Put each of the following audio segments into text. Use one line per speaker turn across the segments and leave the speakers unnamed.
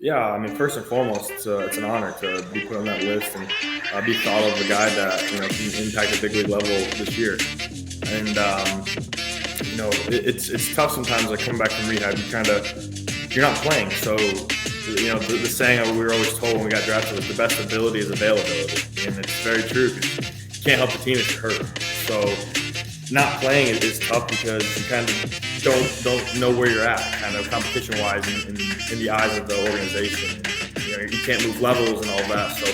Yeah, I mean, first and foremost, it's an honor to be put on that list and be thought of a guy that can impact a big league level this year. And it's tough sometimes. Like coming back from rehab, you're not playing. So the saying that we were always told when we got drafted was the best ability is availability, and it's very true because you can't help the team if you're hurt. So not playing it is tough because you kind of don't know where you're at, kind of competition wise, in the eyes of the organization. You can't move levels and all that. So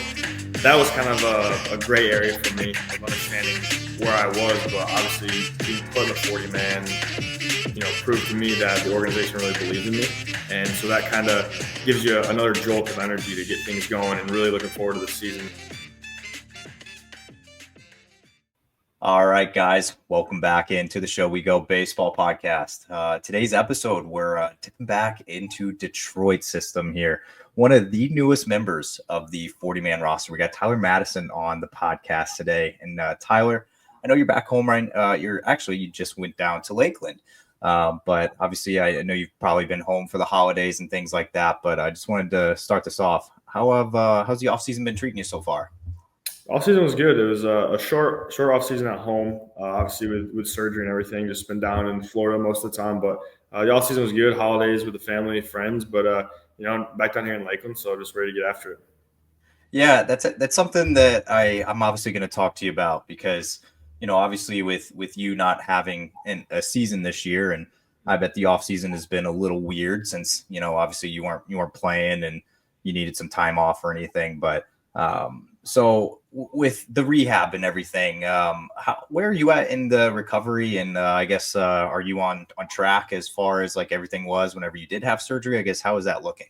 that was kind of a gray area for me of understanding where I was. But obviously, being put in the 40 man, proved to me that the organization really believes in me, and so that kind of gives you another jolt of energy to get things going. And really looking forward to the season.
All right, guys, welcome back into the Show We Go Baseball podcast. Today's episode, we're tipping back into Detroit system here. One of the newest members of the 40-man roster. We got Tyler Mattison on the podcast today. And Tyler, I know you're back home, right? You just went down to Lakeland. But obviously, I know you've probably been home for the holidays and things like that. But I just wanted to start this off. How's the offseason been treating you so far?
Off season was good. It was a short off season at home, obviously with surgery and everything. Just been down in Florida most of the time, but the off season was good. Holidays with the family, friends, but back down here in Lakeland, so just ready to get after it.
Yeah, that's something that I'm obviously going to talk to you about because obviously with you not having a season this year, and I bet the off season has been a little weird since obviously you weren't playing and you needed some time off or anything, but so with the rehab and everything, where are you at in the recovery? And I guess are you on track as far as like everything was whenever you did have surgery? I guess how is that looking?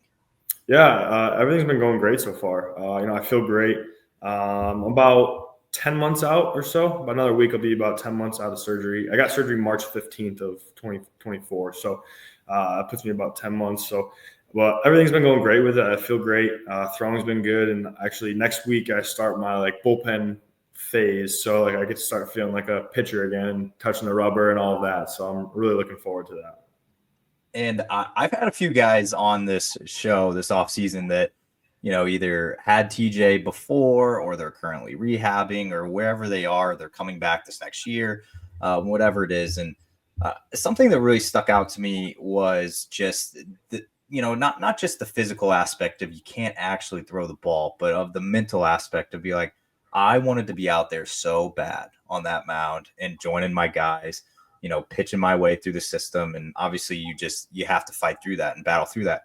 Yeah, everything's been going great so far. I feel great. About 10 months out or so. About another week, I'll be about 10 months out of surgery. I got surgery March 15th of 2024, so that puts me about 10 months. So, but everything's been going great with it. I feel great. Throwing's been good, and actually next week I start my bullpen phase. So I get to start feeling like a pitcher again and touching the rubber and all of that. So I'm really looking forward to that.
And I've had a few guys on this show this offseason that, either had TJ before or they're currently rehabbing or wherever they are, they're coming back this next year, whatever it is. And something that really stuck out to me was just not just the physical aspect of you can't actually throw the ball, but of the mental aspect of be like, I wanted to be out there so bad on that mound and joining my guys, pitching my way through the system. And obviously you have to fight through that and battle through that.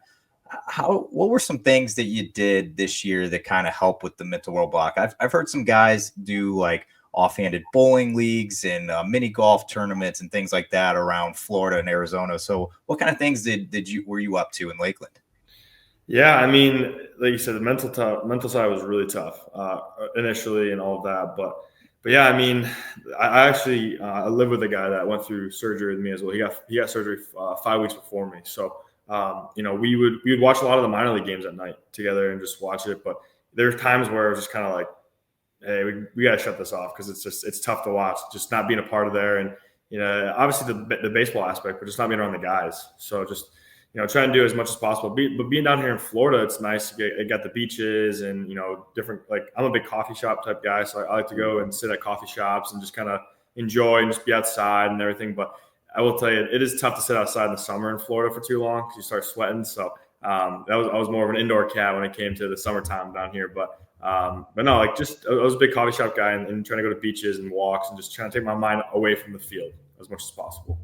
What were some things that you did this year that kind of help with the mental roadblock? I've heard some guys do like offhanded bowling leagues and mini golf tournaments and things like that around Florida and Arizona. So what kind of things were you up to in Lakeland?
Yeah, I mean, like you said, the mental side was really tough initially and all of that. But yeah, I mean, I actually I live with a guy that went through surgery with me as well. He got surgery 5 weeks before me. So we would watch a lot of the minor league games at night together and just watch it. But there's times where it was just kind of like, hey, we got to shut this off because it's tough to watch, just not being a part of there. And obviously the baseball aspect, but just not being around the guys. So just try and do as much as possible. But being down here in Florida, it's nice. It got the beaches and, different, I'm a big coffee shop type guy. So I like to go and sit at coffee shops and just kind of enjoy and just be outside and everything. But I will tell you, it is tough to sit outside in the summer in Florida for too long because you start sweating. So I was more of an indoor cat when it came to the summertime down here. But no, I was a big coffee shop guy and trying to go to beaches and walks and just trying to take my mind away from the field as much as possible.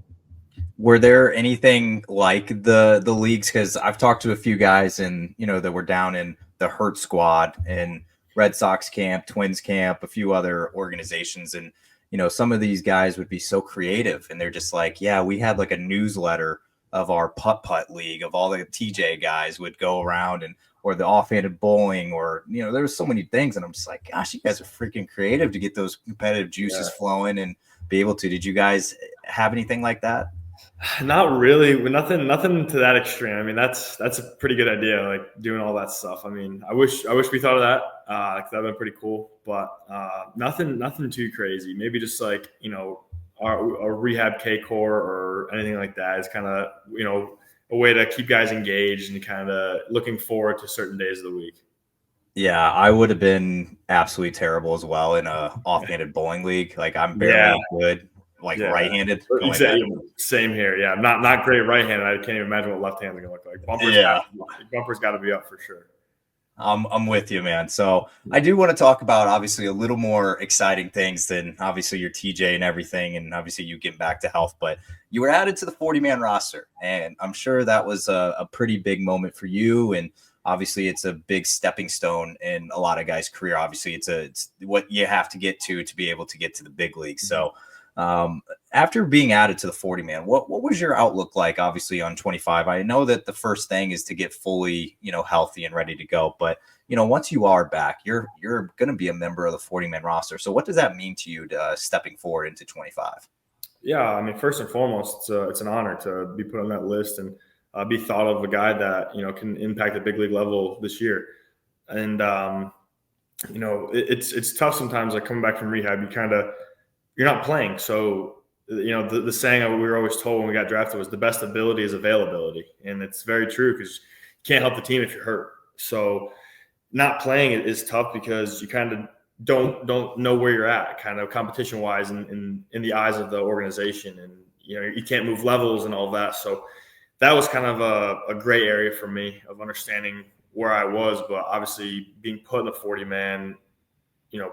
Were there anything like the leagues? Because I've talked to a few guys and that were down in the Hurt Squad and Red Sox camp, Twins camp, a few other organizations, and some of these guys would be so creative and they're just like, yeah, we had like a newsletter of our putt league of all the TJ guys would go around and or the offhanded bowling or there was so many things and I'm just like, gosh, you guys are freaking creative to get those competitive juices flowing and be able to. Did you guys have anything like that?
Not really. Nothing to that extreme. I mean, that's a pretty good idea, like doing all that stuff. I mean, I wish we thought of that. That'd been pretty cool. But nothing too crazy. Maybe just our rehab K core or anything like that is kind of a way to keep guys engaged and kind of looking forward to certain days of the week.
Yeah, I would have been absolutely terrible as well in a off-handed bowling league. Like I'm barely good, like
Yeah,
right-handed going back.
exactly. Same here. Yeah, not great right-handed. I can't even imagine what left-handed gonna look like.
Yeah.
Bumpers got to be up for sure.
I'm with you, man. So I do want to talk about obviously a little more exciting things than obviously your TJ and everything, and obviously you getting back to health. But you were added to the 40-man roster, and I'm sure that was a pretty big moment for you. And obviously, it's a big stepping stone in a lot of guys' career. Obviously, it's what you have to get to be able to get to the big leagues. So after being added to the 40-man, what was your outlook like, obviously, on 25? I know that the first thing is to get fully, healthy and ready to go. But, once you are back, you're going to be a member of the 40-man roster. So what does that mean to you stepping forward into 25?
Yeah, I mean, first and foremost, it's an honor to be put on that list and be thought of a guy that, can impact the big league level this year. And, it's tough sometimes, like coming back from rehab, you're not playing. So, the saying we were always told when we got drafted was the best ability is availability. And it's very true because you can't help the team if you're hurt. So not playing it is tough because you kind of don't know where you're at kind of competition wise in the eyes of the organization. And, you can't move levels and all that. So that was kind of a gray area for me of understanding where I was, but obviously being put in the 40-man,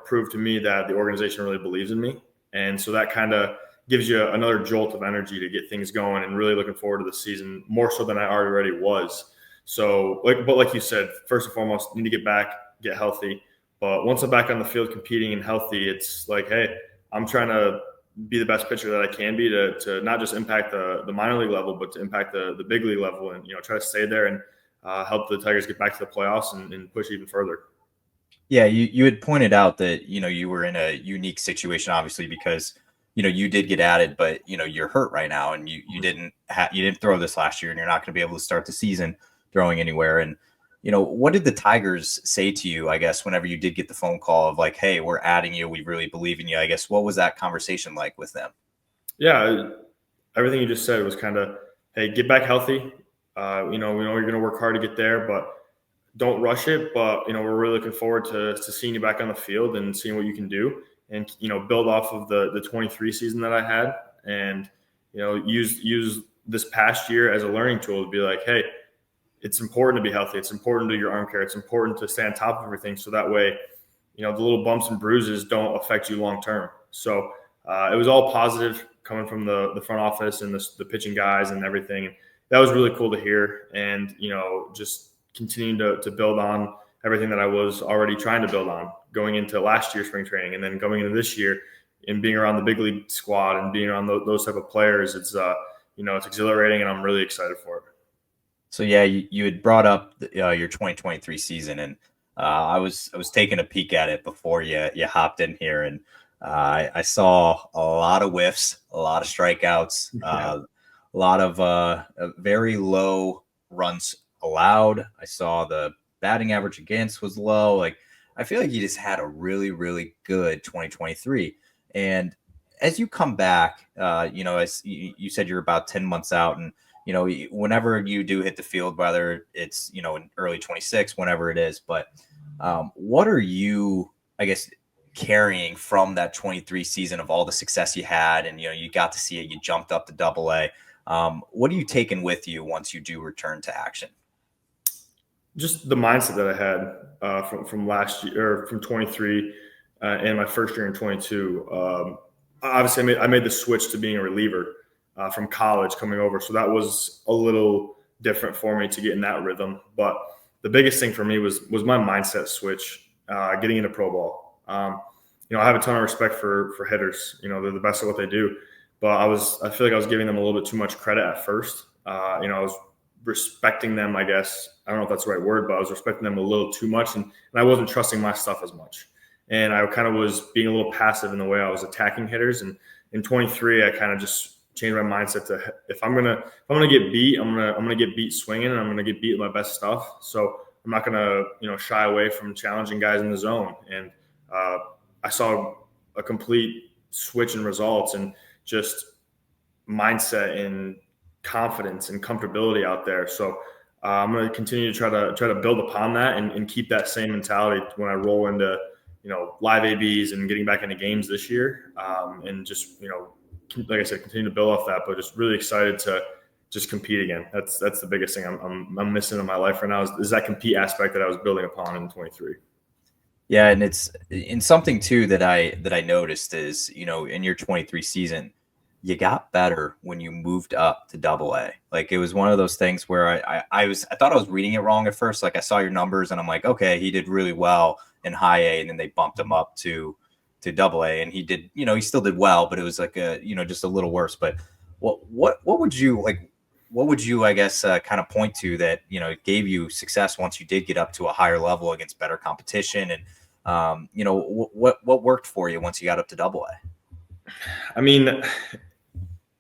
proved to me that the organization really believes in me. And so that kind of gives you another jolt of energy to get things going and really looking forward to the season more so than I already was. So, like you said, first and foremost, need to get back, get healthy. But once I'm back on the field competing and healthy, it's like, hey, I'm trying to be the best pitcher that I can be to not just impact the minor league level, but to impact the big league level and, try to stay there and help the Tigers get back to the playoffs and push even further.
Yeah, you had pointed out that, you were in a unique situation, obviously, because, you did get added, but, you're hurt right now and you didn't throw this last year and you're not going to be able to start the season throwing anywhere. And, what did the Tigers say to you, I guess, whenever you did get the phone call of like, hey, we're adding you, we really believe in you, I guess, what was that conversation like with them?
Yeah, everything you just said was kind of, hey, get back healthy. We know you're going to work hard to get there, but don't rush it. But, we're really looking forward to seeing you back on the field and seeing what you can do and, build off of the 23 season that I had and, use this past year as a learning tool to be like, hey, it's important to be healthy. It's important to do your arm care. It's important to stay on top of everything. So that way, the little bumps and bruises don't affect you long-term. So it was all positive coming from the front office and the pitching guys and everything. And that was really cool to hear. And, just continuing to build on everything that I was already trying to build on going into last year's spring training and then going into this year and being around the big league squad and being around those type of players. It's, it's exhilarating and I'm really excited for it.
So yeah, you had brought up your 2023 season, and I was taking a peek at it before you hopped in here, and I saw a lot of whiffs, a lot of strikeouts, a lot of very low runs allowed. I saw the batting average against was low. Like I feel like you just had a really, really good 2023, and as you come back, as you said, you're about 10 months out, and whenever you do hit the field, whether it's, in early 26, whenever it is, but what are you, I guess, carrying from that 23 season of all the success you had? And, you got to see it, you jumped up to AA. What are you taking with you once you do return to action?
Just the mindset that I had from last year or from 23 and my first year in 22. Obviously, I made the switch to being a reliever from college coming over. So that was a little different for me to get in that rhythm. But the biggest thing for me was my mindset switch, getting into pro ball. I have a ton of respect for hitters. They're the best at what they do. But I feel like I was giving them a little bit too much credit at first. I was respecting them, I guess. I don't know if that's the right word, but I was respecting them a little too much. And I wasn't trusting my stuff as much. And I kind of was being a little passive in the way I was attacking hitters. And in 23, I kind of just changed my mindset to if I'm gonna get beat, I'm gonna get beat swinging, and I'm gonna get beat with my best stuff. So I'm not gonna shy away from challenging guys in the zone. And I saw a complete switch in results and just mindset and confidence and comfortability out there. So I'm going to continue to try to build upon that and keep that same mentality when I roll into live ABs and getting back into games this year, and just like I said, continue to build off that. But just really excited to just compete again. That's the biggest thing I'm missing in my life right now is that compete aspect that I was building upon in 23.
Yeah, and it's in something too that I noticed is, in your 23 season, you got better when you moved up to double A. Like, it was one of those things where I thought I was reading it wrong at first. Like, I saw your numbers and I'm like, okay, he did really well in high A, and then they bumped him up to double A, and he did, he still did well, but it was like just a little worse. But what would you like? What would you, I guess, kind of point to that, gave you success once you did get up to a higher level against better competition? And, what worked for you once you got up to double A?
I mean,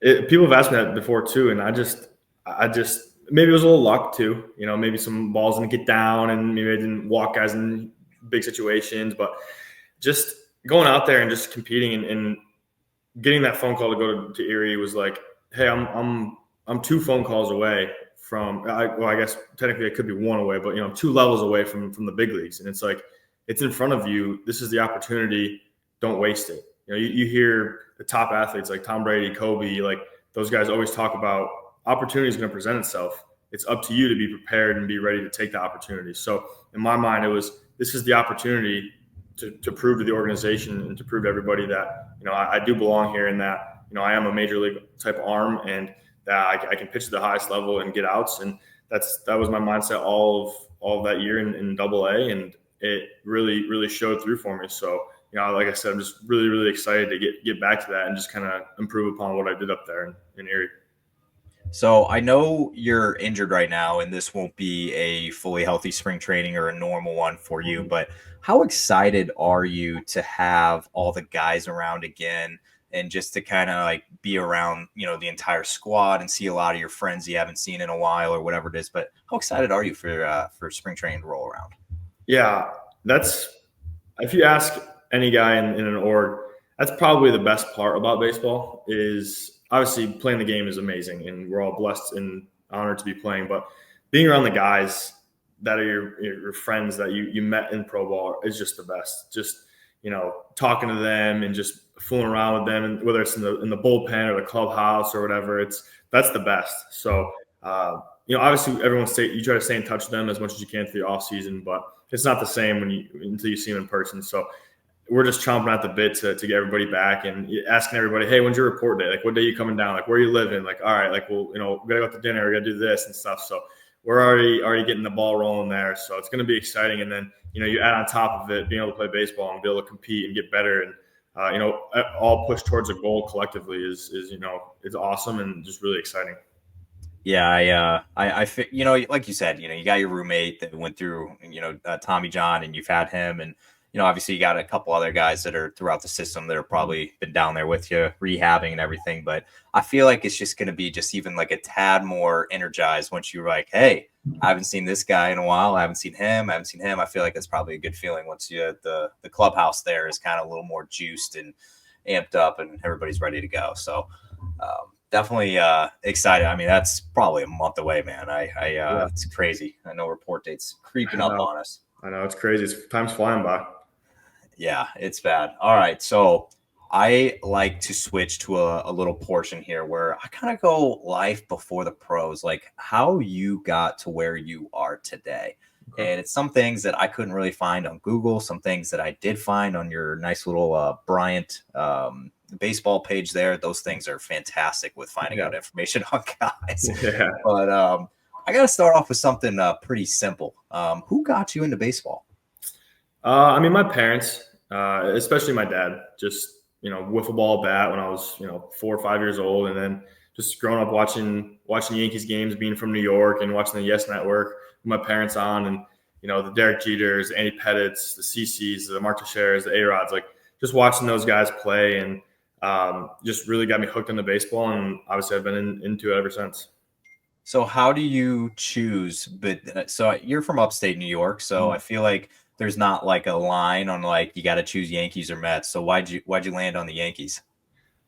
people have asked me that before too. And I just, maybe it was a little luck too, maybe some balls didn't get down and maybe I didn't walk guys in big situations, but just going out there and just competing and getting that phone call to go to Erie was like, hey, I'm 2 phone calls away from, I guess technically it could be 1 away, but 2 levels away from the big leagues. And it's like, it's in front of you. This is the opportunity. Don't waste it. You hear the top athletes like Tom Brady, Kobe, like those guys always talk about opportunity is going to present itself. It's up to you to be prepared and be ready to take the opportunity. So in my mind, this is the opportunity to prove to the organization and to prove to everybody that, I do belong here and that, I am a major league type arm and that I can pitch at the highest level and get outs. And that was my mindset all of that year in double A. And it really, really showed through for me. So, like I said, I'm just really, really excited to get back to that and just kind of improve upon what I did up there in Erie.
So I know you're injured right now, and this won't be a fully healthy spring training or a normal one for you, but how excited are you to have all the guys around again and just to kind of like be around, the entire squad and see a lot of your friends you haven't seen in a while or whatever it is? But how excited are you for spring training to roll around?
Yeah, if you ask any guy in an org, that's probably the best part about baseball is obviously playing the game is amazing and we're all blessed and honored to be playing, but being around the guys that are your friends that you met in pro ball is just the best. Just, talking to them and just fooling around with them, and whether it's in the bullpen or the clubhouse or whatever, that's the best. So, obviously you try to stay in touch with them as much as you can through the off season, but it's not the same until you see them in person. So we're just chomping at the bit to get everybody back and asking everybody, hey, when's your report day? Like, what day are you coming down? Like, where are you living? Like, all right, like, well, we gotta go out to dinner. We gotta do this and stuff. So we're already getting the ball rolling there. So it's going to be exciting. And then, you add on top of it, being able to play baseball and be able to compete and get better and, all push towards a goal collectively is it's awesome and just really exciting.
Yeah, I like you said, you got your roommate that went through, Tommy John, and you've had him, and obviously you got a couple other guys that are throughout the system that are probably been down there with you, rehabbing and everything. But I feel like it's just going to be just even like a tad more energized once you're like, hey, I haven't seen this guy in a while. I haven't seen him. I feel like that's probably a good feeling once the clubhouse there is kind of a little more juiced and amped up, and everybody's ready to go. So. Definitely excited. I mean, that's probably a month away, man. Yeah. It's crazy. I know report dates creeping up on us.
I know, it's crazy. Time's flying by.
Yeah, it's bad. All right, so I like to switch to a little portion here where I kind of go life before the pros, like how you got to where you are today. Okay. And it's some things that I couldn't really find on Google, some things that I did find on your nice little Bryant baseball page there. Those things are fantastic with finding out information on guys. Yeah. But I got to start off with something pretty simple. Who got you into baseball?
I mean, my parents, especially my dad, just, wiffle ball bat when I was, 4 or 5 years old. And then just growing up watching Yankees games, being from New York and watching the Yes Network with my parents on, and, the Derek Jeters, the Andy Pettits, the CCs, the Mark Teixeiras, the A-Rods, like just watching those guys play and just really got me hooked into baseball. And obviously I've been into it ever since.
So how do you choose? But so you're from upstate New York. So I feel like there's not like a line on like, you got to choose Yankees or Mets. So why'd you land on the Yankees?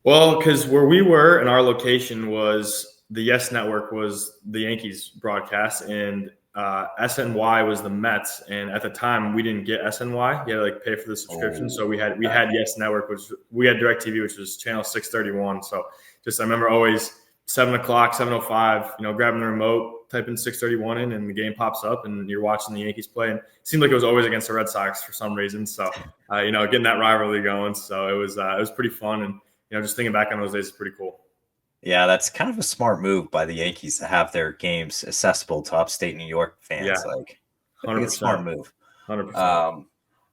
Well, because where we were and our location was the Yes Network was the Yankees broadcast, and SNY was the Mets. And at the time, we didn't get SNY. You had to like pay for the subscription. So we had Yes Network, which we had DirecTV, which was channel 631. So just I remember always 7:00, 7:05, grabbing the remote, typing 631 in, and the game pops up, and you're watching the Yankees play. And it seemed like it was always against the Red Sox for some reason. So getting that rivalry going. So it was pretty fun, and just thinking back on those days is pretty cool.
Yeah, that's kind of a smart move by the Yankees to have their games accessible to upstate New York fans.
Yeah,
like,
100%.
It's a smart move.
100%.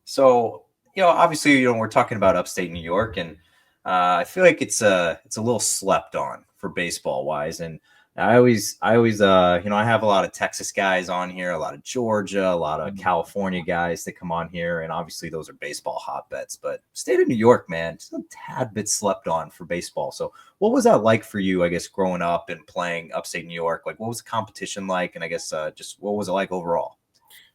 So, obviously, we're talking about upstate New York, and I feel like it's a little slept on for baseball wise. And I always, I have a lot of Texas guys on here, a lot of Georgia, a lot of California guys that come on here, and obviously those are baseball hotbeds. But state of New York, man, just a tad bit slept on for baseball. So, what was that like for you? I guess growing up and playing upstate New York, like what was the competition like, and I guess just what was it like overall?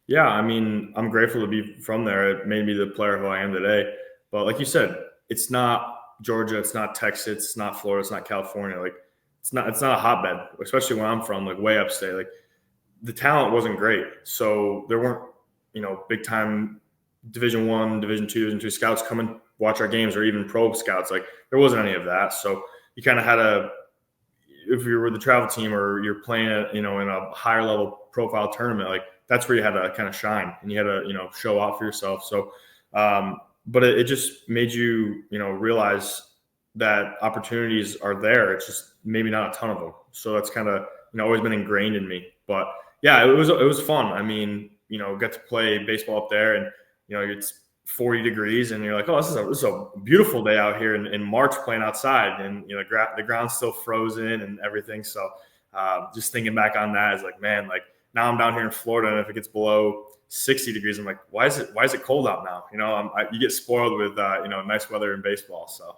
Yeah, I mean, I'm grateful to be from there. It made me the player who I am today. But like you said, it's not Georgia, it's not Texas, it's not Florida, it's not California. Like it's not a hotbed, especially where I'm from, like way upstate. Like the talent wasn't great. So there weren't, big time Division I, Division II scouts come and watch our games, or even pro scouts. Like there wasn't any of that. So you kind of had to, if you were the travel team or you're playing at, in a higher level profile tournament, like that's where you had to kind of shine and you had to, show out for yourself. So, but it just made you, realize that opportunities are there. It's just maybe not a ton of them. So that's kind of, always been ingrained in me. But yeah, it was fun. I mean, got to play baseball up there, and it's 40 degrees, and you're like, oh, this is a beautiful day out here in March playing outside, and the ground's still frozen and everything. So just thinking back on that is like, man, like now I'm down here in Florida, and if it gets below 60 degrees, I'm like, why is it cold out now? You get spoiled with nice weather in baseball. So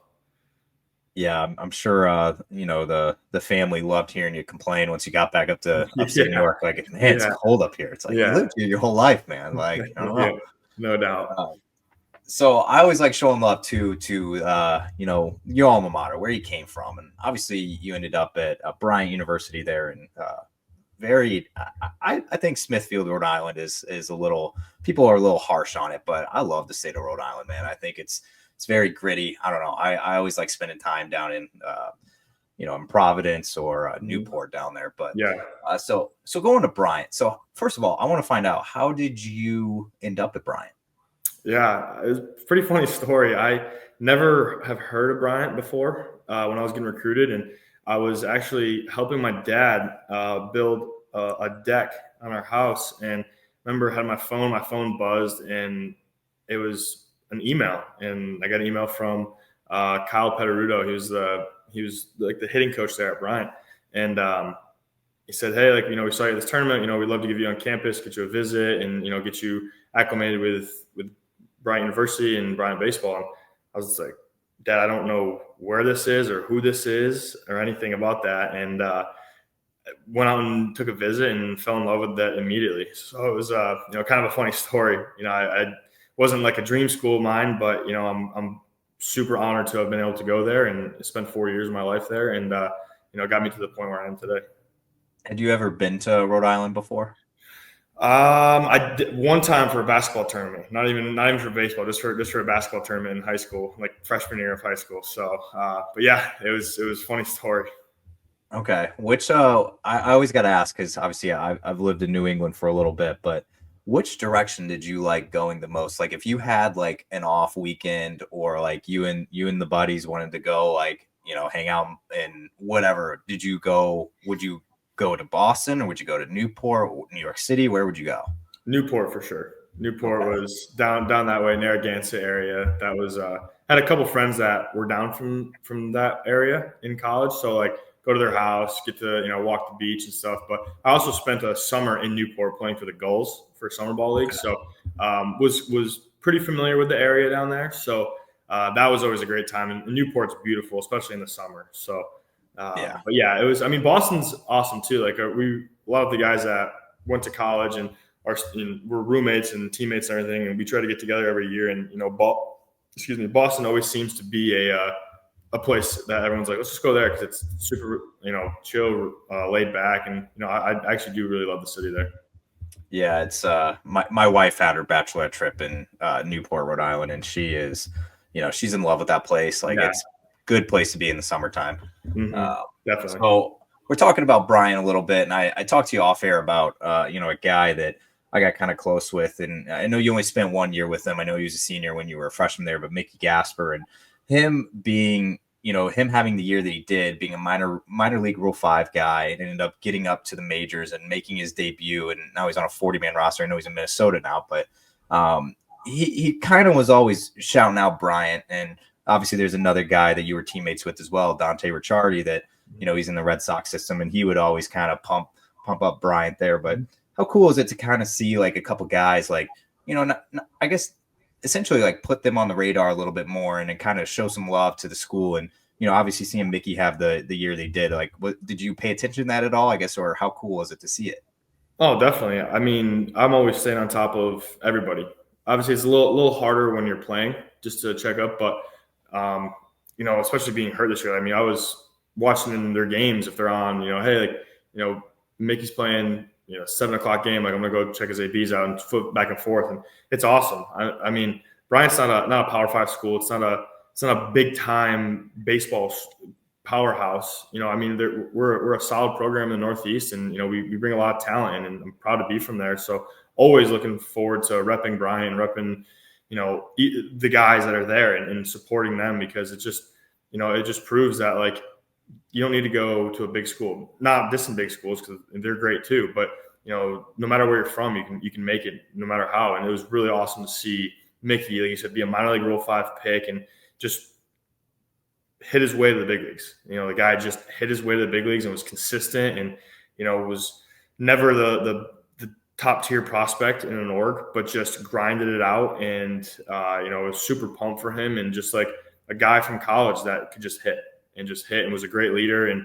yeah, I'm sure the family loved hearing you complain once you got back up to upstate New York. Like, man, it's cold up here. It's like you lived here your whole life, man. Like, I don't know.
No doubt.
So I always like showing love to your alma mater, where you came from, and obviously you ended up at Bryant University there, and I think Smithfield, Rhode Island is a little, people are a little harsh on it, but I love the state of Rhode Island, man. I think it's very gritty. I don't know. I always like spending time down in, in Providence or Newport down there. But so going to Bryant. So first of all, I want to find out, how did you end up at Bryant?
Yeah, it was a pretty funny story. I never have heard of Bryant before when I was getting recruited, and I was actually helping my dad build a deck on our house. And I remember I had my phone buzzed, and it was an email, and I got an email from Kyle Pederudo. He was like the hitting coach there at Bryant, and he said, "Hey, like we saw you at this tournament. We'd love to give you on campus, get you a visit, and get you acclimated with Bryant University and Bryant baseball." And I was just like, "Dad, I don't know where this is or who this is or anything about that." And went out and took a visit and fell in love with that immediately. So it was kind of a funny story. I wasn't like a dream school of mine, but I'm super honored to have been able to go there and spend 4 years of my life there, and got me to the point where I am today.
Had you ever been to Rhode Island before?
I did one time for a basketball tournament, not even for baseball, just for a basketball tournament in high school, like freshman year of high school. So, but yeah, it was a funny story.
Okay. Which I always got to ask, because obviously I've lived in New England for a little bit, but which direction did you like going the most? Like if you had like an off weekend, or like you and the buddies wanted to go, like, hang out and whatever, would you go to Boston, or would you go to Newport, New York City? Where would you go?
Newport for sure. Newport was down that way, Narragansett area. That was had a couple friends that were down from that area in college, so like go to their house, get to walk the beach and stuff. But I also spent a summer in Newport playing for the Gulls for summer ball league, so was pretty familiar with the area down there. So that was always a great time. And Newport's beautiful, especially in the summer. So. But yeah, it was. I mean, Boston's awesome too. Like a lot of the guys that went to college and were roommates and teammates and everything, and we try to get together every year. And Boston always seems to be a place that everyone's like, let's just go there because it's super, chill, laid back, and I actually do really love the city there.
Yeah, it's my wife had her bachelorette trip in Newport, Rhode Island, and she is, she's in love with that place. Like
Yeah.
it's a good place to be in the summertime.
Definitely.
So we're talking about Bryant a little bit, and I talked to you off air about a guy that I got kind of close with, and I know you only spent 1 year with him. I know he was a senior when you were a freshman there, but Mickey Gasper, and him being, him having the year that he did, being a minor league Rule 5 guy, and ended up getting up to the majors and making his debut, and now he's on a 40-man roster. I know he's in Minnesota now, but he kind of was always shouting out Bryant, and obviously there's another guy that you were teammates with as well, Dante Ricciardi, that he's in the Red Sox system, and he would always kind of pump up Bryant there. But how cool is it to kind of see like a couple guys like, I guess essentially like put them on the radar a little bit more and then kind of show some love to the school. And, obviously seeing Mickey have the year they did, like, what did you pay attention to that at all, I guess, or how cool was it to see it?
Oh, definitely. I mean, I'm always staying on top of everybody. Obviously it's a little harder when you're playing just to check up, but especially being hurt this year. I mean, I was watching in their games if they're on, hey, like, Mickey's playing, 7:00 game. Like, I'm gonna go check his ABs out and flip back and forth, and it's awesome. I mean, Bryant's not a Power 5 school. It's not a big time baseball powerhouse. I mean, we're a solid program in the Northeast, and we bring a lot of talent in, and I'm proud to be from there. So always looking forward to repping Bryant, repping the guys that are there and supporting them, because it just proves that, like, you don't need to go to a big school, not distant big schools, because they're great too. But no matter where you're from, you can make it no matter how. And it was really awesome to see Mickey, like you said, be a minor league Rule 5 pick and just hit his way to the big leagues. The guy just hit his way to the big leagues and was consistent, and was never the top tier prospect in an org, but just grinded it out. And was super pumped for him, and just like a guy from college that could just hit and was a great leader, and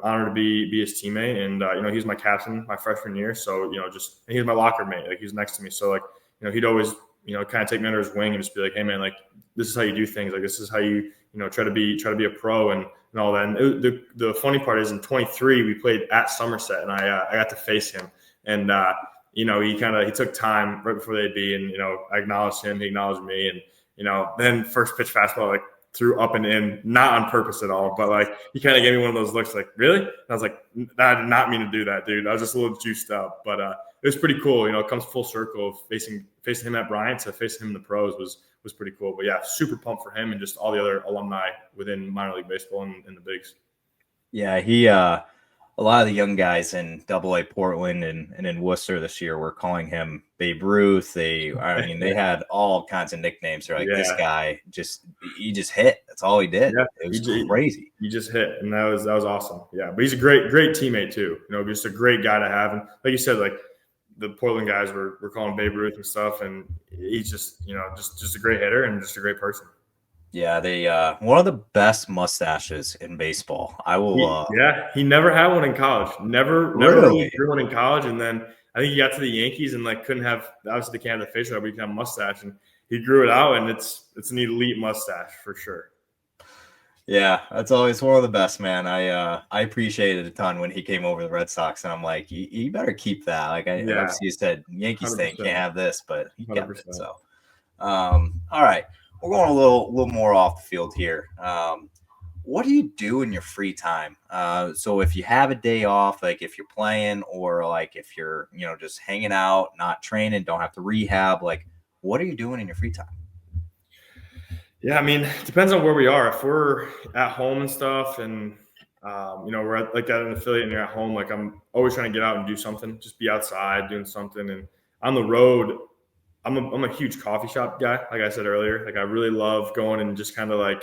honored to be his teammate. And he was my captain my freshman year, so and he was my locker mate. Like, he was next to me, so like he'd always kind of take me under his wing and just be like, hey man, like, this is how you do things, like, this is how you try to be a pro and all that. And the funny part is, in 23 we played at Somerset, and I got to face him, and he took time right before the AB, and I acknowledged him, he acknowledged me, and then first pitch fastball, like, threw up and in, not on purpose at all, but like, he kind of gave me one of those looks like, really? And I was like, I did not mean to do that, dude. I was just a little juiced up, but it was pretty cool. It comes full circle of facing him at Bryant to facing him in the pros was pretty cool. But yeah, super pumped for him and just all the other alumni within minor league baseball and in the bigs.
Yeah, he a lot of the young guys in AA Portland and in Worcester this year were calling him Babe Ruth. They had all kinds of nicknames. They're like, this guy he just hit. That's all he did. Yeah, it was crazy.
He just hit, and that was awesome. Yeah, but he's a great teammate too. Just a great guy to have. And like you said, like, the Portland guys were calling Babe Ruth and stuff, and he's just just a great hitter and just a great person.
Yeah, they one of the best mustaches in baseball. I will.
He never had one in college. Never really grew one in college, and then I think he got to the Yankees and like couldn't have. Obviously, they can't have the facial hair, but he can have a mustache, and he grew it out, and it's an elite mustache for sure.
Yeah, that's always one of the best, man. I appreciated it a ton when he came over to the Red Sox, and I'm like, you better keep that. Like, obviously you said Yankees 100%. Thing can't have this, but he kept 100%. It. So, all right. We're going a little more off the field here. What do you do in your free time? So if you have a day off, like if you're playing or like if you're, just hanging out, not training, don't have to rehab, like what are you doing in your free time?
Yeah, I mean, it depends on where we are. If we're at home and stuff and, we're at an affiliate and you're at home, like I'm always trying to get out and do something, just be outside doing something. And on the road, I'm a huge coffee shop guy. Like I said earlier, like I really love going and just kind of like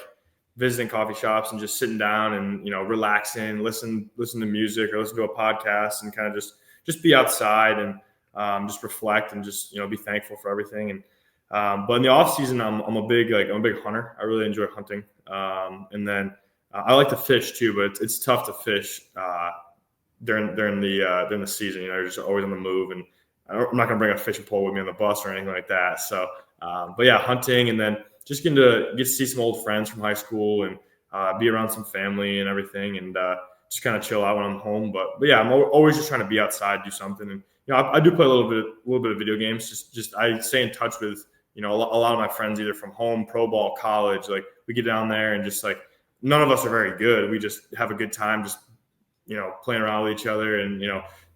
visiting coffee shops and just sitting down and, relaxing, listen to music or listen to a podcast and kind of just be outside and just reflect and just, be thankful for everything. And, but in the off season, I'm a big hunter. I really enjoy hunting. And then I like to fish too, but it's tough to fish during the season. You're just always on the move, and I'm not gonna bring a fishing pole with me on the bus or anything like that. So, but yeah, hunting, and then just get to see some old friends from high school, and be around some family and everything, and just kind of chill out when I'm home. But yeah, I'm always just trying to be outside, do something. And I do play a little bit of video games. Just I stay in touch with a lot of my friends either from home, pro ball, college. Like we get down there and just like none of us are very good. We just have a good time, just playing around with each other and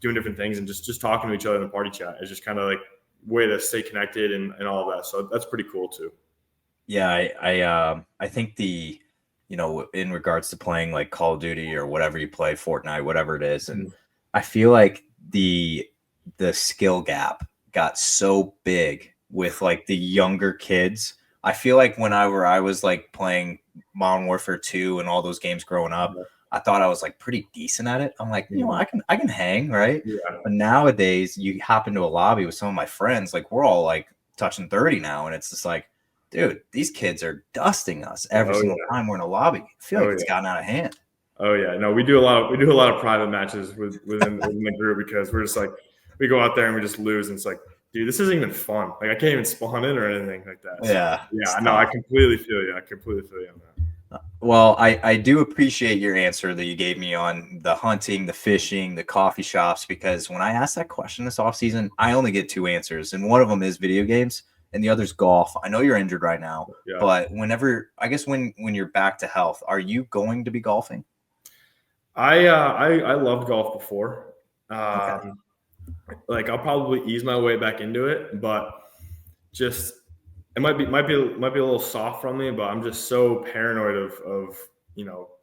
doing different things and just talking to each other in the party chat. It's just kind of like way to stay connected and all of that. So that's pretty cool too.
Yeah, I think in regards to playing like Call of Duty or whatever you play, Fortnite, whatever it is, and I feel like the skill gap got so big with like the younger kids. I feel like when I was like playing Modern Warfare 2 and all those games growing up, I thought I was like pretty decent at it. I'm like, I can hang, right?
Yeah.
But nowadays you hop into a lobby with some of my friends, like we're all like touching 30 now, and it's just like, dude, these kids are dusting us every single time we're in a lobby. I feel like it's gotten out of hand.
Oh yeah, no, we do a lot of private matches within the group because we're just like we go out there and we just lose, and it's like, dude, this isn't even fun. Like I can't even spawn in or anything like that. So, yeah, no, I completely feel you. On that.
Well, I do appreciate your answer that you gave me on the hunting, the fishing, the coffee shops, because when I asked that question this offseason, I only get two answers, and one of them is video games and the other's golf. I know you're injured right now, but whenever, I guess when you're back to health, are you going to be golfing?
I loved golf before. Like I'll probably ease my way back into it, but just it might be a little soft from me, but I'm just so paranoid of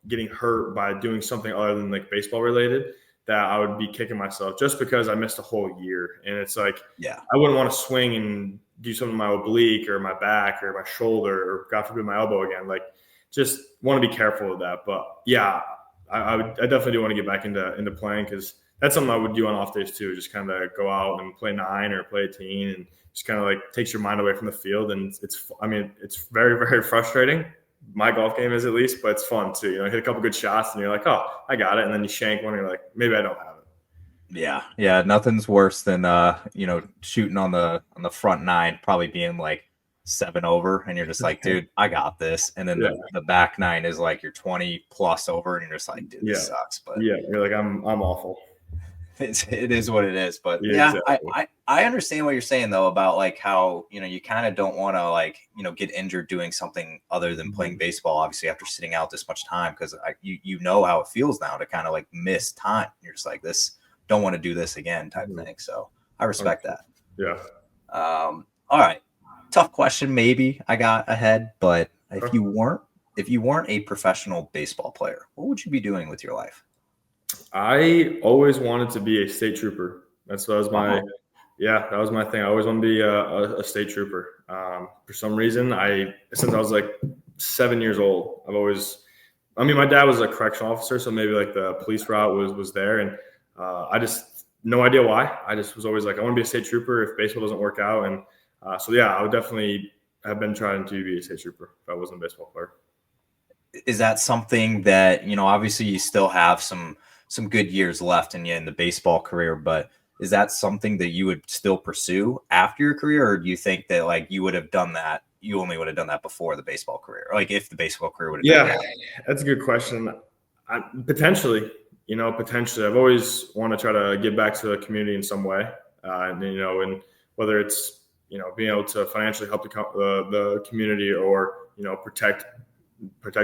getting hurt by doing something other than like baseball related that I would be kicking myself just because I missed a whole year. And it's like, I wouldn't want to swing and do something to my oblique or my back or my shoulder or God forbid my elbow again. Like just want to be careful with that. But yeah, I definitely do want to get back into playing because that's something I would do on off days too. Just kind of go out and play 9 or play 18 and just kind of like takes your mind away from the field. And it's very, very frustrating. My golf game is at least, but it's fun too. Hit a couple good shots and you're like, oh, I got it. And then you shank one and you're like, maybe I don't have it.
Yeah. Nothing's worse than, shooting on the front 9, probably being like 7 over. And you're just like, dude, I got this. And then the back 9 is like you're 20 plus over. And you're just like, dude, this sucks. But
you're like, I'm awful.
It is what it is. But exactly. I understand what you're saying though, about like how, you kind of don't want to like, get injured doing something other than playing baseball, obviously after sitting out this much time. Cause you know how it feels now to kind of like miss time. You're just like don't want to do this again type thing. So I respect that.
Yeah.
All right. Tough question. Maybe I got ahead, but if you weren't a professional baseball player, what would you be doing with your life?
I always wanted to be a state trooper. That was my thing. I always want to be a state trooper. For some reason, since I was like 7 years old, my dad was a correctional officer, so maybe like the police route was there, and I just no idea why. I just was always like, I want to be a state trooper if baseball doesn't work out, and I would definitely have been trying to be a state trooper if I wasn't a baseball player.
Is that something that obviously you still have some good years left in the baseball career, but is that something that you would still pursue after your career? Or do you think that like you would have done that? You only would have done that before the baseball career, or like if the baseball career would have done that?
That's a good question. Potentially, I've always want to try to give back to the community in some way. And whether it's, being able to financially help the community or, protect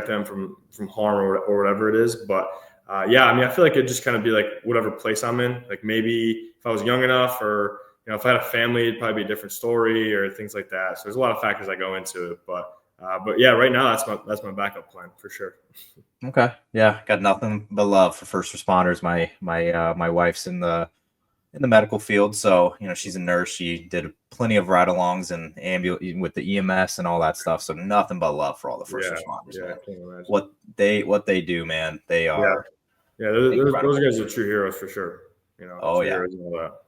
them from harm or whatever it is. But I feel like it'd just kind of be like whatever place I'm in. Like maybe if I was young enough or, if I had a family, it'd probably be a different story or things like that. So there's a lot of factors that go into it. But right now that's my backup plan for sure.
Okay. Yeah. Got nothing but love for first responders. My wife's in the medical field. So, she's a nurse. She did plenty of ride-alongs and with the EMS and all that stuff. So nothing but love for all the first responders. Man. What they do, man, they are.
Yeah, those guys are true heroes for sure. Heroes and all that.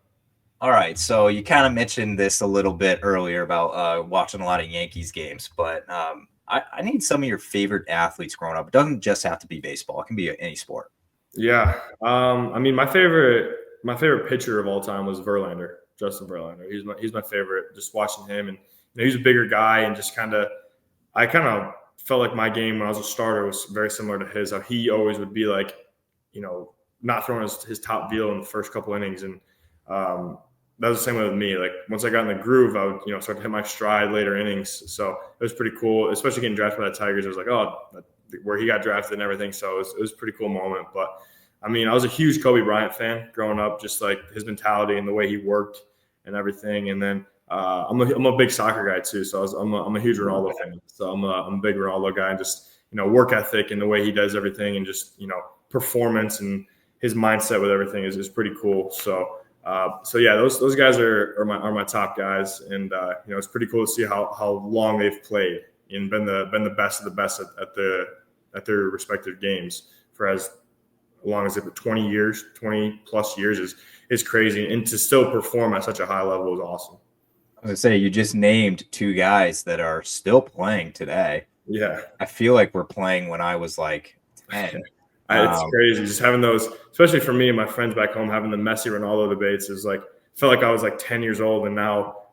All right, so you kind of mentioned this a little bit earlier about watching a lot of Yankees games, but I need some of your favorite athletes growing up. It doesn't just have to be baseball; it can be any sport.
Yeah, my favorite pitcher of all time was Verlander, Justin Verlander. He's my favorite. Just watching him, and he's a bigger guy, and just I felt like my game when I was a starter was very similar to his. How he always would be like, not throwing his top deal in the first couple innings, and that was the same way with me. Like once I got in the groove, I would start to hit my stride later innings. So it was pretty cool, especially getting drafted by the Tigers. It was like, where he got drafted and everything. So it was a pretty cool moment. But I mean, I was a huge Kobe Bryant fan growing up, just like his mentality and the way he worked and everything. And then I'm a big soccer guy too, so I'm a huge Ronaldo fan. So I'm a big Ronaldo guy, and just work ethic and the way he does everything, and just performance and his mindset with everything is pretty cool. So yeah, those guys are my top guys, and it's pretty cool to see how long they've played and been the best of the best at their respective games for as long as 20 plus years is crazy, and to still perform at such a high level is awesome.
I was gonna say, you just named two guys that are still playing today.
Yeah,
I feel like we're playing when I was like 10.
It's crazy just having those, especially for me and my friends back home, having the Messi Ronaldo debates is like, I felt like I was like 10 years old, and now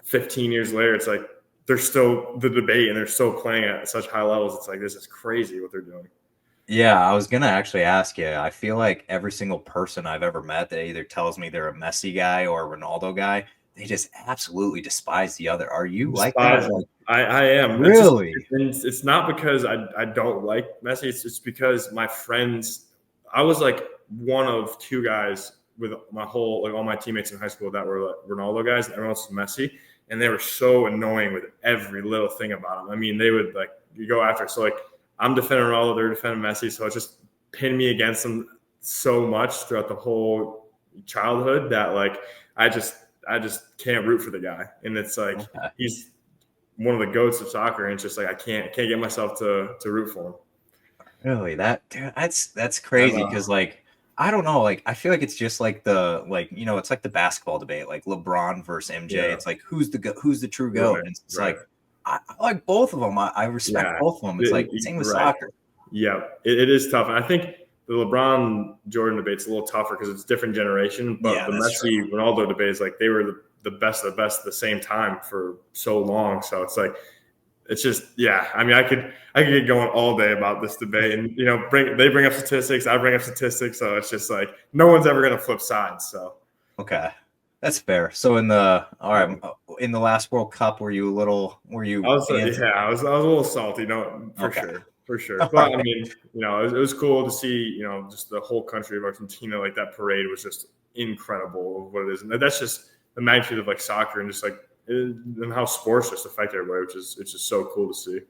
15 years later, it's like they're still the debate and they're still playing at such high levels. It's like, this is crazy what they're doing.
Yeah, I was gonna actually ask you. I feel like every single person I've ever met that either tells me they're a Messi guy or a Ronaldo guy, they just absolutely despise the other. Are you like that?
I am.
Really?
It's not because I don't like Messi. It's because my friends, I was like one of two guys with my whole, like all my teammates in high school that were like Ronaldo guys, and everyone else was Messi. And they were so annoying with every little thing about him. I mean, they would like, you go after. So like, I'm defending Ronaldo, they're defending Messi. So it just pinned me against them so much throughout the whole childhood that like, I just can't root for the guy. And it's like, he's one of the goats of soccer, and it's just like I can't get myself to root for him.
Really? That's crazy, because like, I don't know, like I feel like it's just like it's like the basketball debate, like LeBron versus MJ.
Yeah.
It's like who's the true GOAT?
Right,
And it's like I like both of them. I respect both of them. It's like same with soccer.
Yeah, it is tough. And I think the LeBron Jordan debate's a little tougher because it's a different generation. But the Messi Ronaldo debate is like they were the best of the best at the same time for so long. So it's like, it's just, yeah. I mean, I could get going all day about this debate, and they bring up statistics, I bring up statistics. So it's just like no one's ever going to flip sides. So
okay, that's fair. So in the last World Cup, were you?
I was a little salty, for sure. But I mean, it was cool to see, just the whole country of Argentina, like that parade was just incredible of what it is, and that's just the magnitude of like soccer and just like and how sports just affect everybody, which is just so cool to see.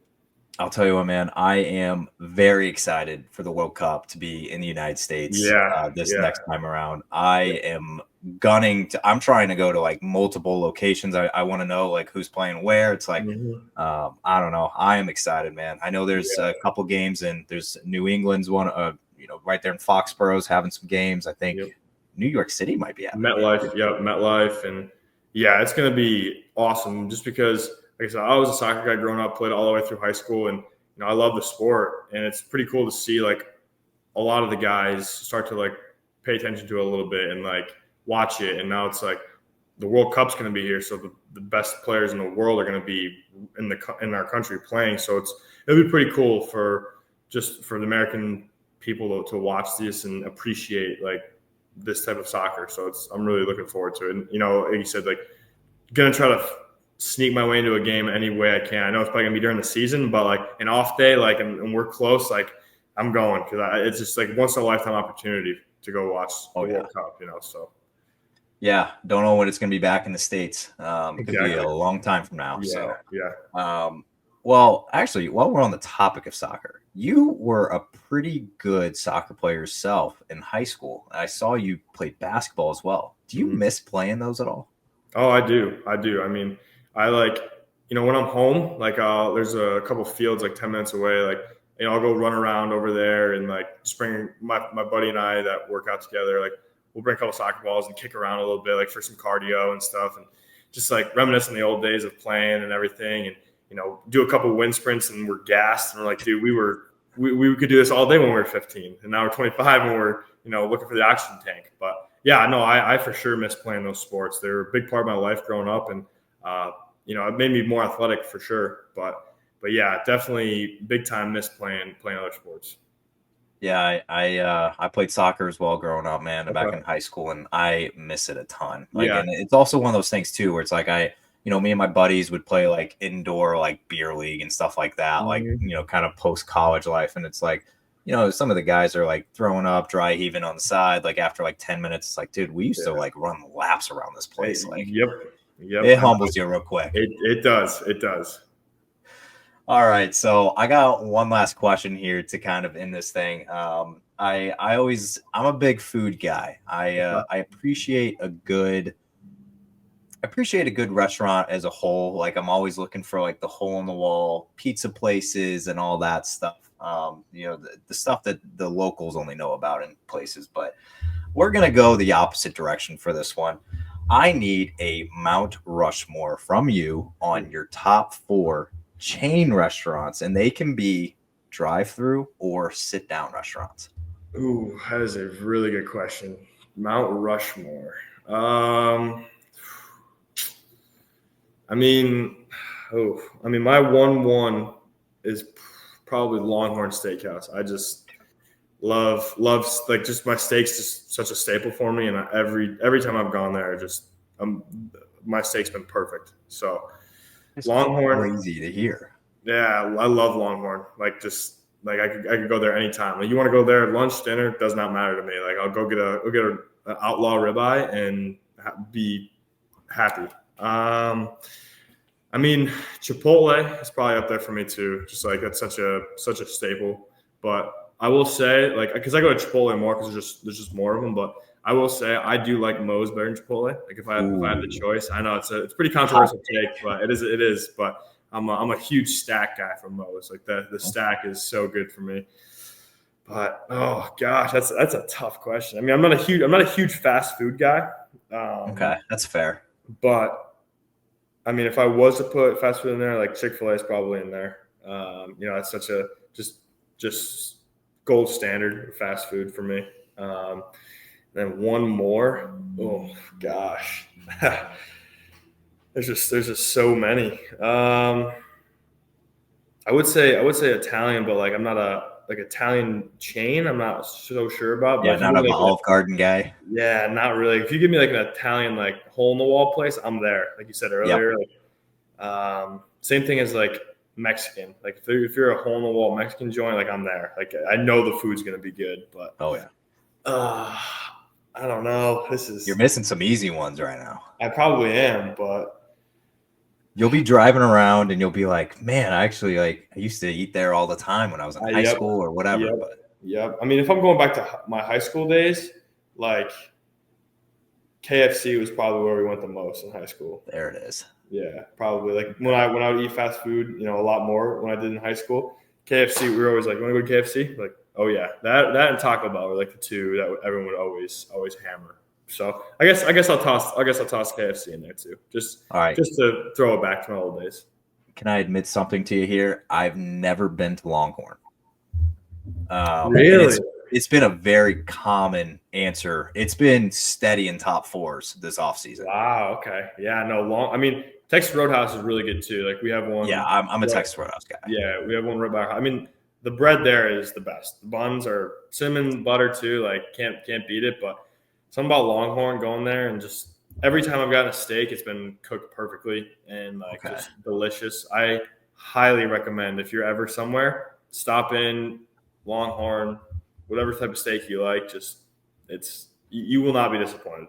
I'll tell you what, man, I am very excited for the World Cup to be in the United States next time around. I'm trying to go to like multiple locations. I want to know like who's playing where. It's like, I don't know. I am excited, man. I know there's a couple games, and there's New England's one, right there in Foxborough's having some games. I think New York City might be having
MetLife. And yeah, it's going to be awesome just because, like I said, I was a soccer guy growing up, played all the way through high school, and I love the sport, and it's pretty cool to see like a lot of the guys start to like pay attention to it a little bit and like watch it. And now it's like the World Cup's going to be here, so the best players in the world are going to be in our country playing. So it'll be pretty cool for the American people to watch this and appreciate like this type of soccer. So I'm really looking forward to it. And like you said, like gonna try to sneak my way into a game any way I can. I know it's probably gonna be during the season, but like an off day, like and we're close, like I'm going, because it's just like once in a lifetime opportunity to go watch the World Cup. So
yeah, don't know when it's gonna be back in the States. Could be a long time from now. Well, actually, while we're on the topic of soccer, you were a pretty good soccer player yourself in high school. I saw you play basketball as well. Do you miss playing those at all?
Oh, I do. I mean, I like, when I'm home, like there's a couple fields like 10 minutes away. Like, I'll go run around over there and like just bring my buddy and I that work out together. Like we'll bring a couple soccer balls and kick around a little bit, like for some cardio and stuff, and just like reminisce on the old days of playing and everything. And do a couple wind sprints, and we're gassed, and we're like, dude, we could do this all day when we were 15, and now we're 25 and we're looking for the oxygen tank. But yeah, no, I for sure miss playing those sports. They were a big part of my life growing up, and it made me more athletic for sure. But but yeah, definitely big time miss playing other sports.
Yeah, I played soccer as well growing up, man, back
Okay.
in high school, and I miss it a ton. Like,
Yeah.
and it's also one of those things too, where it's like me and my buddies would play like indoor like beer league and stuff like that, like
Mhm.
kind of post college life, and it's like, some of the guys are like throwing up, dry heaving on the side, like after like 10 minutes, it's like, dude, we used to
Yeah.
like run laps around this
Hey,
place, like
yep. Yep.
it humbles you real quick.
It does. It does.
All right, so I got one last question here to kind of end this thing. I'm a big food guy. I appreciate a good restaurant as a whole. Like I'm always looking for like the hole in the wall pizza places and all that stuff. The stuff that the locals only know about in places. But we're gonna go the opposite direction for this one. I need a Mount Rushmore from you on your top 4 chain restaurants, and they can be drive-through or sit-down restaurants.
Ooh, that is a really good question. Mount Rushmore. Um, I mean, my 1-1 is probably Longhorn Steakhouse. I just love like just my steaks just such a staple for me, and every time I've gone there, my steak's been perfect. So
It's
Longhorn,
crazy to hear.
yeah, I love Longhorn. Like just like I could go there anytime. Like you want to go there lunch, dinner, does not matter to me. Like I'll go get an outlaw ribeye and be happy. I mean, Chipotle is probably up there for me too. Just like that's such a staple. But I will say, like, because I go to Chipotle more because there's just more of them. But I will say I do like Moe's better than Chipotle. Like if I had the choice, I know it's a pretty controversial take, but it is. But I'm a huge stack guy from Moe's. Like the stack is so good for me. But oh gosh, that's a tough question. I mean, I'm not a huge fast food guy.
Okay, that's fair.
But I mean, if I was to put fast food in there, like Chick-fil-A is probably in there. It's such a just gold standard of fast food for me. Then one more. Oh gosh, there's just so many. I would say Italian, but like I'm not a like Italian chain. I'm not so sure about.
Yeah,
But if you
not
give
an
me like
Olive Garden guy.
yeah, not really. If you give me like an Italian like hole in the wall place, I'm there. Like you said
Yep.
earlier. Same thing as like Mexican. Like if you're a hole in the wall Mexican joint, like I'm there. Like I know the food's gonna be good, but
Oh yeah.
I don't know.
You're missing some easy ones right now.
I probably am, but
You'll be driving around and you'll be like, man, I used to eat there all the time when I was in high
yep,
school or whatever.
yep,
But
yep. I mean, if I'm going back to my high school days, like KFC was probably where we went the most in high school.
there it is.
Yeah, probably like when I would eat fast food, a lot more when I did in high school. KFC, we were always like, "You want to go to KFC?" Like, oh yeah, that and Taco Bell were like the two that everyone would always hammer. So I guess I'll toss KFC in there too, just
All right.
just to throw it back to my old days.
Can I admit something to you here? I've never been to Longhorn.
Really?
It's been a very common answer. It's been steady in top 4s this offseason.
Wow. Okay. Yeah. No. I mean, Texas Roadhouse is really good too. Like we have one.
Yeah, I'm a Texas Roadhouse guy.
Yeah, we have one right by. I mean, the bread there is the best. The buns are cinnamon butter too. Like can't beat it. But something about Longhorn going there and just every time I've gotten a steak, it's been cooked perfectly and like just delicious. I highly recommend if you're ever somewhere, stop in Longhorn, whatever type of steak you like. Just you will not be disappointed.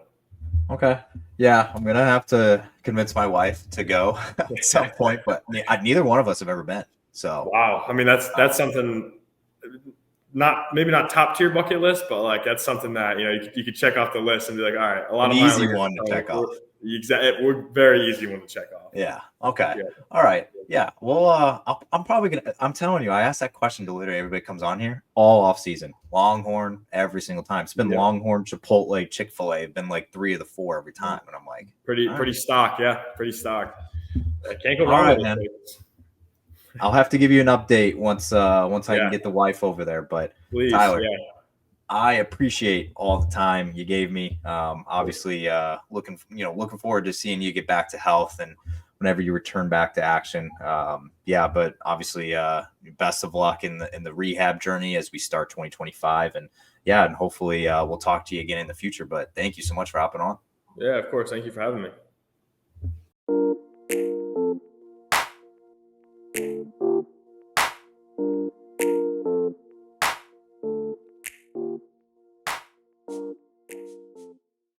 Okay. Yeah, I'm gonna have to convince my wife to go at some point, but neither one of us have ever been. So
wow, I mean that's something maybe not top tier bucket list, but like that's something that you could check off the list and be like, all right, a lot of
easy one to check off.
Exactly, we're very easy one to check off.
Yeah. Okay.
Yeah.
All right. Yeah. Well, I'm probably gonna. I'm telling you, I asked that question to literally everybody comes on here all off season. Longhorn every single time. It's been Longhorn, Chipotle, Chick-fil-A. Have been like 3 of the 4 every time, and I'm like,
pretty stock. Yeah, pretty stock. I can't go
all
wrong
right,
with
man.
it.
I'll have to give you an update once I can get the wife over there. But
please,
Tyler, I appreciate all the time you gave me. Obviously, looking forward to seeing you get back to health and whenever you return back to action. Yeah, but obviously, best of luck in the rehab journey as we start 2025. And yeah, and hopefully we'll talk to you again in the future. But thank you so much for hopping on.
Yeah, of course. Thank you for having me.